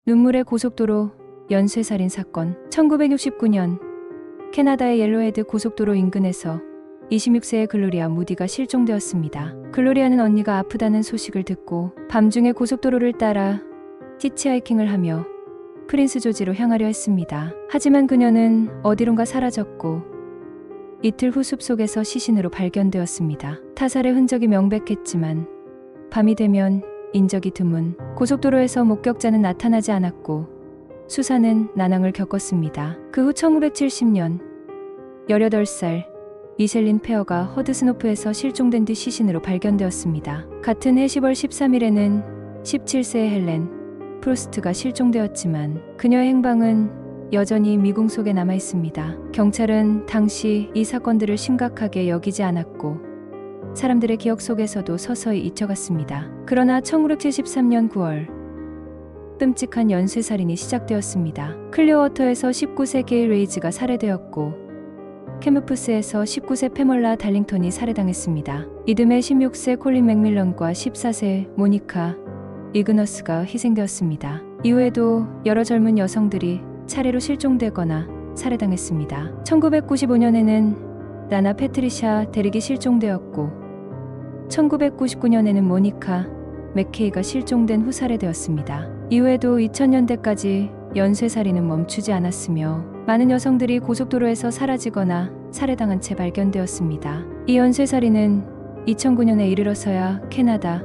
눈물의 고속도로 연쇄살인 사건. 1969년 캐나다의 옐로헤드 고속도로 인근에서 26세의 글로리아 무디가 실종되었습니다. 글로리아는 언니가 아프다는 소식을 듣고 밤중에 고속도로를 따라 히치하이킹을 하며 프린스 조지로 향하려 했습니다. 하지만 그녀는 어디론가 사라졌고 이틀 후 숲속에서 시신으로 발견되었습니다. 타살의 흔적이 명백했지만 밤이 되면 인적이 드문 고속도로에서 목격자는 나타나지 않았고 수사는 난항을 겪었습니다. 그 후 1970년 18살 미셸린 페어가 허드스노프에서 실종된 뒤 시신으로 발견되었습니다. 같은 해 10월 13일에는 17세의 헬렌 프로스트가 실종되었지만 그녀의 행방은 여전히 미궁 속에 남아 있습니다. 경찰은 당시 이 사건들을 심각하게 여기지 않았고 사람들의 기억 속에서도 서서히 잊혀갔습니다. 그러나 1973년 9월 끔찍한 연쇄살인이 시작되었습니다. 클리어워터에서 19세 게일 레이즈가 살해되었고 캐무프스에서 19세 페멀라 달링턴이 살해당했습니다. 이듬해 16세 콜린 맥밀런과 14세 모니카 이그너스가 희생되었습니다. 이후에도 여러 젊은 여성들이 차례로 실종되거나 살해당했습니다. 1995년에는 나나 패트리샤 데릭이 실종되었고 1999년에는 모니카 맥케이가 실종된 후 살해되었습니다. 이후에도 2000년대까지 연쇄살인은 멈추지 않았으며 많은 여성들이 고속도로에서 사라지거나 살해당한 채 발견되었습니다. 이 연쇄살인은 2009년에 이르러서야 캐나다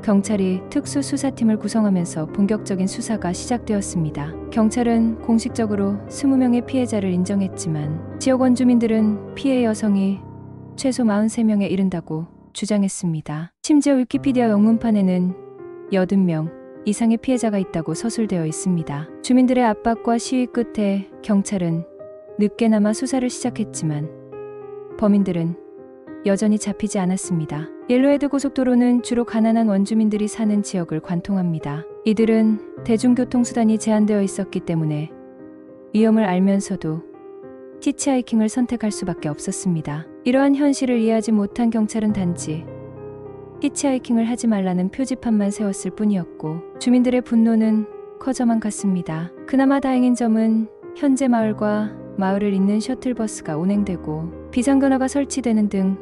경찰이 특수수사팀을 구성하면서 본격적인 수사가 시작되었습니다. 경찰은 공식적으로 20명의 피해자를 인정했지만 지역 원주민들은 피해 여성이 최소 43명에 이른다고 주장했습니다. 심지어 위키피디아 영문판에는 80명 이상의 피해자가 있다고 서술되어 있습니다. 주민들의 압박과 시위 끝에 경찰은 늦게나마 수사를 시작했지만 범인들은 여전히 잡히지 않았습니다. 옐로헤드 고속도로는 주로 가난한 원주민들이 사는 지역을 관통합니다. 이들은 대중교통수단이 제한되어 있었기 때문에 위험을 알면서도 히치하이킹을 선택할 수밖에 없었습니다. 이러한 현실을 이해하지 못한 경찰은 단지 히치하이킹을 하지 말라는 표지판만 세웠을 뿐이었고 주민들의 분노는 커져만 갔습니다. 그나마 다행인 점은 현재 마을과 마을을 잇는 셔틀버스가 운행되고 비상전화가 설치되는 등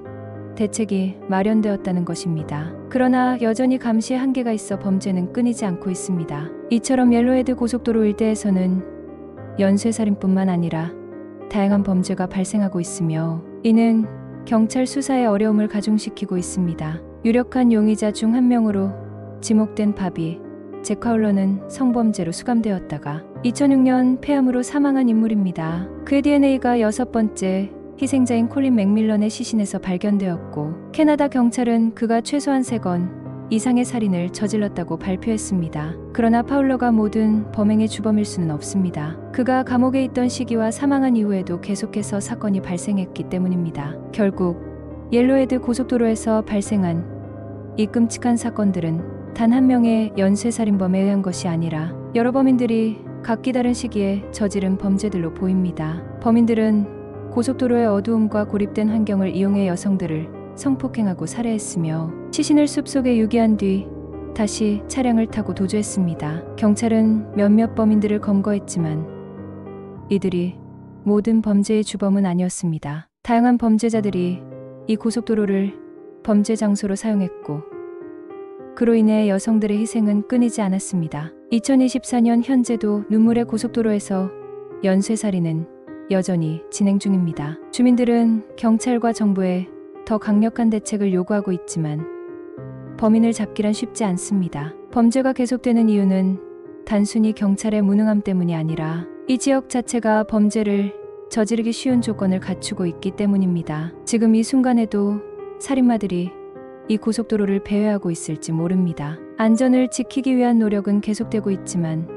대책이 마련되었다는 것입니다. 그러나 여전히 감시에 한계가 있어 범죄는 끊이지 않고 있습니다. 이처럼 옐로헤드 고속도로 일대에서는 연쇄살인뿐만 아니라 다양한 범죄가 발생하고 있으며 이는 경찰 수사의 어려움을 가중시키고 있습니다. 유력한 용의자 중 한 명으로 지목된 바비 잭 하울러는 성범죄로 수감되었다가 2006년 폐암으로 사망한 인물입니다. 그의 DNA가 6번째 희생자인 콜린 맥밀런의 시신에서 발견되었고 캐나다 경찰은 그가 최소한 3건 이상의 살인을 저질렀다고 발표했습니다. 그러나 파울러가 모든 범행의 주범일 수는 없습니다. 그가 감옥에 있던 시기와 사망한 이후에도 계속해서 사건이 발생했기 때문입니다. 결국 옐로헤드 고속도로에서 발생한 이 끔찍한 사건들은 단 한 명의 연쇄살인범에 의한 것이 아니라 여러 범인들이 각기 다른 시기에 저지른 범죄들로 보입니다. 범인들은 고속도로의 어두움과 고립된 환경을 이용해 여성들을 성폭행하고 살해했으며 시신을 숲속에 유기한 뒤 다시 차량을 타고 도주했습니다. 경찰은 몇몇 범인들을 검거했지만 이들이 모든 범죄의 주범은 아니었습니다. 다양한 범죄자들이 이 고속도로를 범죄 장소로 사용했고 그로 인해 여성들의 희생은 끊이지 않았습니다. 2024년 현재도 눈물의 고속도로에서 연쇄살인은 여전히 진행 중입니다. 주민들은 경찰과 정부에 더 강력한 대책을 요구하고 있지만 범인을 잡기란 쉽지 않습니다. 범죄가 계속되는 이유는 단순히 경찰의 무능함 때문이 아니라 이 지역 자체가 범죄를 저지르기 쉬운 조건을 갖추고 있기 때문입니다. 지금 이 순간에도 살인마들이 이 고속도로를 배회하고 있을지 모릅니다. 안전을 지키기 위한 노력은 계속되고 있지만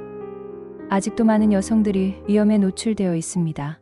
아직도 많은 여성들이 위험에 노출되어 있습니다.